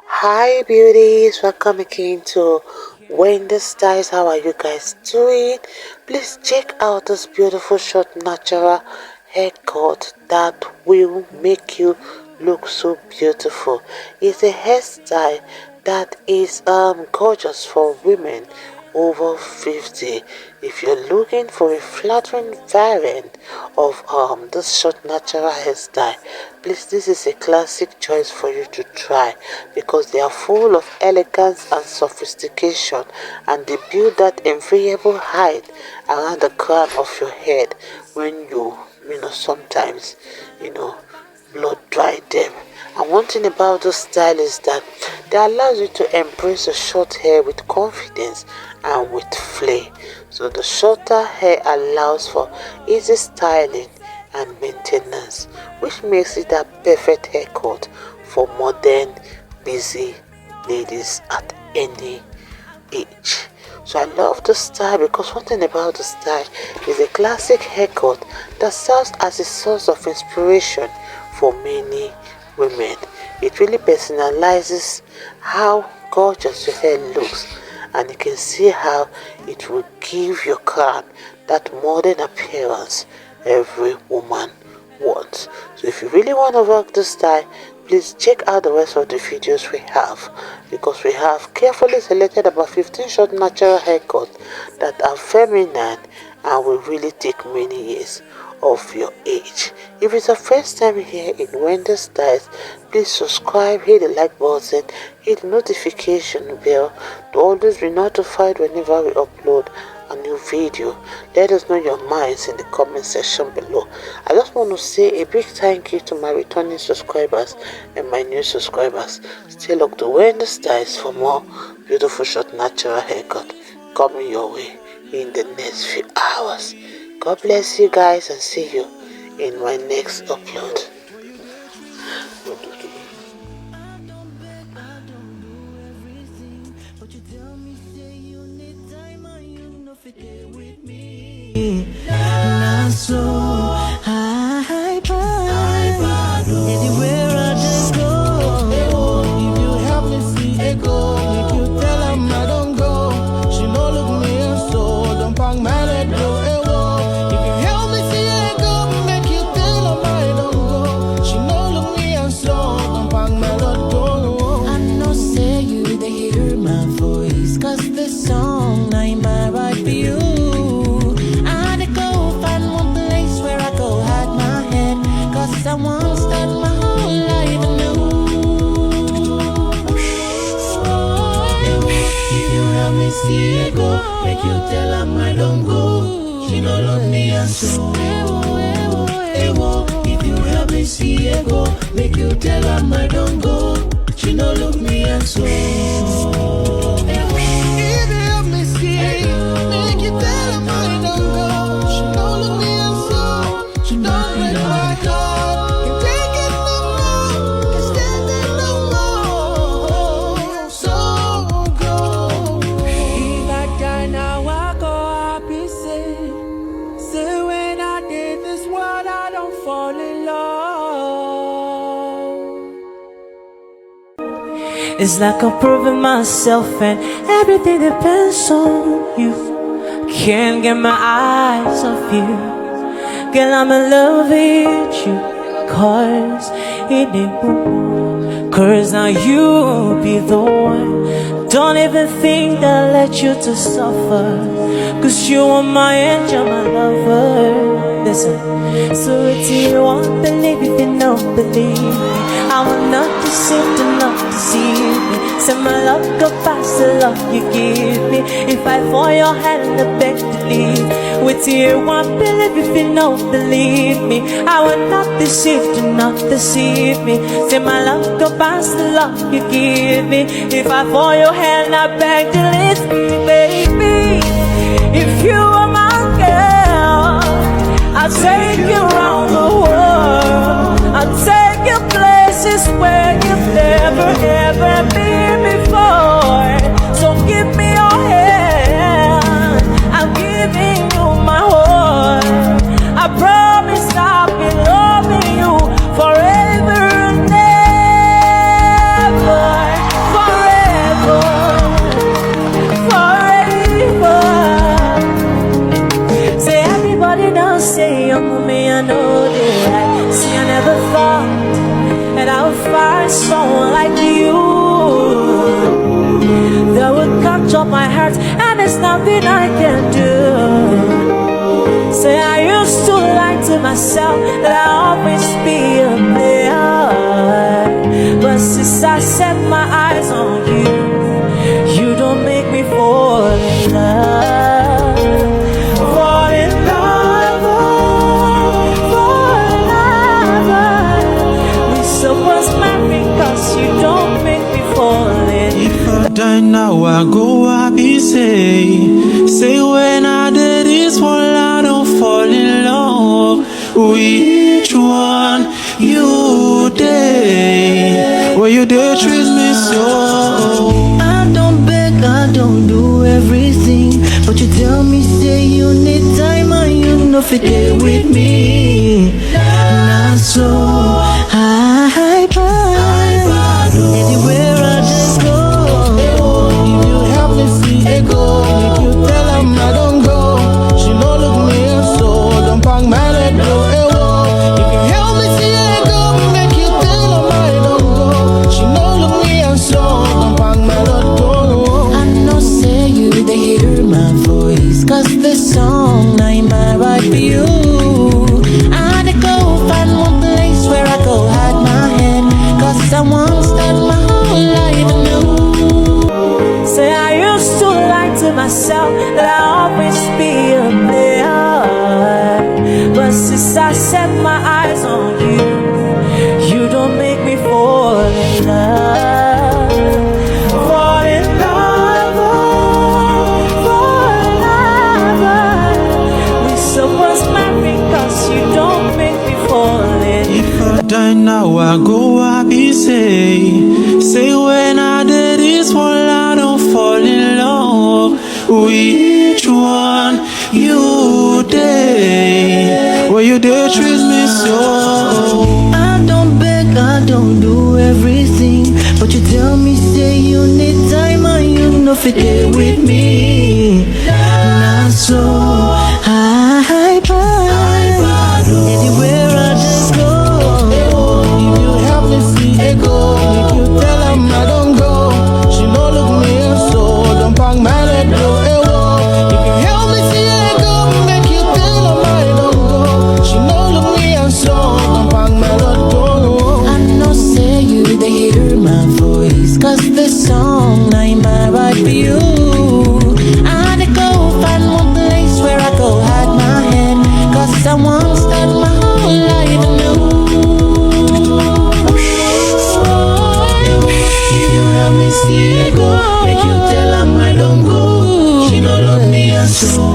Hi beauties, welcome again to Winnie Styles. How are you guys doing? Please check out this beautiful short natural haircut that will make you look so beautiful. It's a hairstyle that is gorgeous for women over 50. If you're looking for a flattering variant of this short natural hairstyle, please, this is a classic choice for you to try because they are full of elegance and sophistication, and they build that invariable height around the crown of your head when sometimes blood dry them. And one thing about this style is that they allows you to embrace the short hair with confidence and with flair. So the shorter hair allows for easy styling and maintenance, which makes it a perfect haircut for modern, busy ladies at any age. So I love the style because one thing about the style is a classic haircut that serves as a source of inspiration for many women. It really personalizes how gorgeous your hair looks, and you can see how it will give your crown that modern appearance every woman wants. So if you really want to rock this style, please check out the rest of the videos we have, because we have carefully selected about 15 short natural haircuts that are feminine and will really take many years of your age. If it's the first time here in Winnie Styles, please subscribe, hit the like button, hit the notification bell to always be notified whenever we upload a new video. Let us know your minds in the comment section below. I just want to say a big thank you to my returning subscribers and my new subscribers. Stay locked to Winnie Styles for more beautiful short natural haircut coming your way in the next few hours. God bless you guys, and see you in my next upload. Anywhere I just go, if you help me see a go, if you tell them I don't go, she no look me and so don't pang my let go. If you help me see a go, make you tell them I don't go, she no look me and so don't pang my let go. I know say you they hear my voice, cause this song I might write for you. I go find one place where I go hide my head, cause I won't start my whole life anew. If you help me see it go, make you tell her I don't go, she no love me and so. If you help me see it go, make you tell her I don't go, she no love me and so. If you help me see it, make you tell her I don't go, she no love me and so. She don't break my heart, can take it no more, can stand it no more. So go. If I die now, I go happy. Say when I did this world, I don't fall in love. It's like I'm proving myself, and everything depends on you. Can't get my eyes off you. Girl, I'm in love with you, cause it ain't no. Cause now you be the one. Don't even think that I let you to suffer, cause you are my angel, my lover. Listen, so it's you won't believe if you don't believe me. I will not deceive to not deceive me. Say my love go past the love you give me. If I fall your hand, I beg to leave. With you won't believe if you don't believe me. I will not deceive to not deceive me. Say my love go past the love you give me. If I fall your hand, I beg to leave me, baby. If you are my girl, I'll take you around the world. I'll take you places where you've never ever been before. So give me your hand, I'm giving you my heart. I promise I'll be loving you forever and ever. find someone like you that would capture my heart, and there's nothing I can do. Say I used to lie to myself that I'll always be a player, but since I set my eyes on you, you don't make me fall in love. Fall in love, fall in love. We supposed marry, cause you don't make me fall in love. If I die now, I go happy, say when I did this one, I don't fall in love. Which one you did? Well, you did treat me so. I don't beg, I don't do everything, but you tell me say you need time and you know fit there with me. Not so high, anywhere I just go. If you help me see it go, make you tell him I don't go. She no look me and so don't pang my let go. If you help me see it go, make you tell him I don't go. She no look me and so don't pang my let go. I know say you they hear my voice, cause the song I might write for you. I go find one place where I go hide my head, cause I won't start my whole life anew. Say I used to lie to myself that I'll always be a player, but since I set my eyes on you, you don't make me fall in love. Fall in love, fall in love. We supposed marry, cause you don't make me fall in love. If I die now, I go happy, say when I did this one, I don't fall in love. Which one you did? Well, you did treat me so. I don't beg, I don't do everything, but you tell me say you need time and you know fit there with me. Not so high, anywhere I just go. If you help me see it go, make you tell him I don't go. She no look me and so don't pang my let go. If you help me see it go, make you tell him I don't go. She no look me and so don't pang my let go. I know say you they hear my voice, cause the song I might write for you. I go find one place where I go hide my head, cause I won't start my whole life anew. If you help me see it go, make you tell him I don't go. She no love me and so